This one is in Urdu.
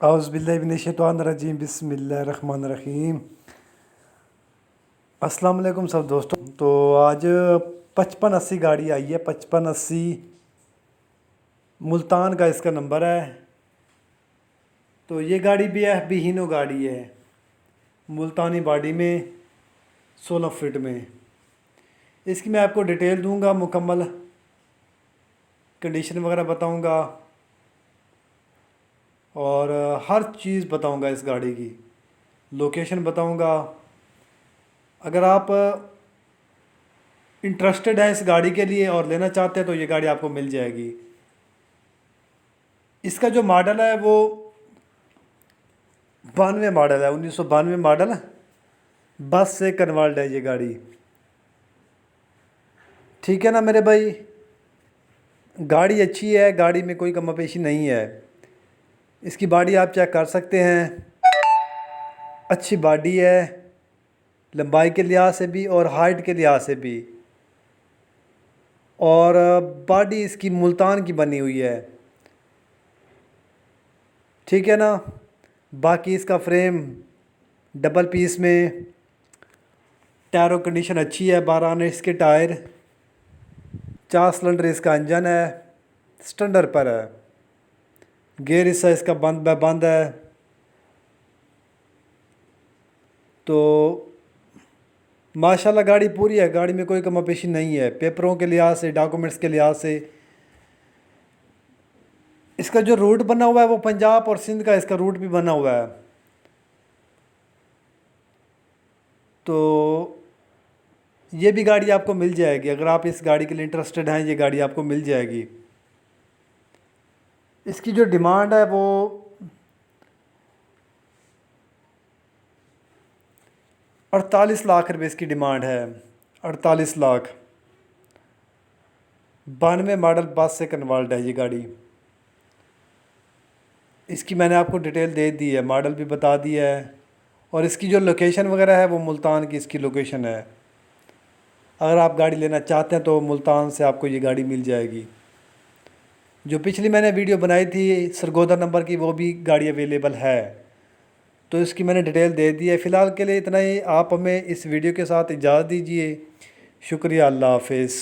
اعوذ باللہ من الشیطان الرجیم، بسم اللہ الرحمن الرحیم۔ السلام علیکم سب دوستوں۔ تو آج 5580 گاڑی آئی ہے، 5580 ملتان کا اس کا نمبر ہے۔ تو یہ گاڑی بھی ایف بی ہینو گاڑی ہے، ملتانی باڈی میں 16 فٹ میں۔ اس کی میں آپ کو ڈیٹیل دوں گا، مکمل کنڈیشن وغیرہ بتاؤں گا اور ہر چیز بتاؤں گا اس گاڑی کی، لوکیشن بتاؤں گا۔ اگر آپ انٹرسٹڈ ہیں اس گاڑی کے لیے اور لینا چاہتے ہیں تو یہ گاڑی آپ کو مل جائے گی۔ اس کا جو ماڈل ہے وہ 92 ماڈل ہے، 1992 ماڈل، بس سے کنورٹ ہے یہ گاڑی۔ ٹھیک ہے نا میرے بھائی، گاڑی اچھی ہے، گاڑی میں کوئی کمی پیشی نہیں ہے۔ اس کی باڈی آپ چیک کر سکتے ہیں، اچھی باڈی ہے، لمبائی کے لحاظ سے بھی اور ہائٹ کے لحاظ سے بھی، اور باڈی اس کی ملتان کی بنی ہوئی ہے۔ ٹھیک ہے نا۔ باقی اس کا فریم ڈبل پیس میں، ٹائروں کنڈیشن اچھی ہے، 12 آنے اس کے ٹائر، 4 سلنڈر اس کا انجن ہے، سٹنڈر پر ہے، گیئر حصہ اس کا بند ہے۔ تو ماشاءاللہ گاڑی پوری ہے، گاڑی میں کوئی کمی پیشی نہیں ہے، پیپروں کے لحاظ سے، ڈاکومنٹس کے لحاظ سے۔ اس کا جو روٹ بنا ہوا ہے وہ پنجاب اور سندھ کا اس کا روٹ بھی بنا ہوا ہے۔ تو یہ بھی گاڑی آپ کو مل جائے گی، اگر آپ اس گاڑی کے لیے انٹرسٹڈ ہیں، یہ گاڑی آپ کو مل جائے گی۔ اس کی جو ڈیمانڈ ہے وہ 48 لاکھ روپے اس کی ڈیمانڈ ہے، 48 لاکھ۔ 92 ماڈل بس سے کنورٹ ہے یہ گاڑی۔ اس کی میں نے آپ کو ڈیٹیل دے دی ہے، ماڈل بھی بتا دیا ہے، اور اس کی جو لوکیشن وغیرہ ہے وہ ملتان کی اس کی لوکیشن ہے۔ اگر آپ گاڑی لینا چاہتے ہیں تو ملتان سے آپ کو یہ گاڑی مل جائے گی۔ جو پچھلی میں نے ویڈیو بنائی تھی سرگودا نمبر کی، وہ بھی گاڑی اویلیبل ہے، تو اس کی میں نے ڈیٹیل دے دی ہے۔ فی الحال کے لیے اتنا ہی، آپ ہمیں اس ویڈیو کے ساتھ اجازت دیجیے۔ شکریہ، اللہ حافظ۔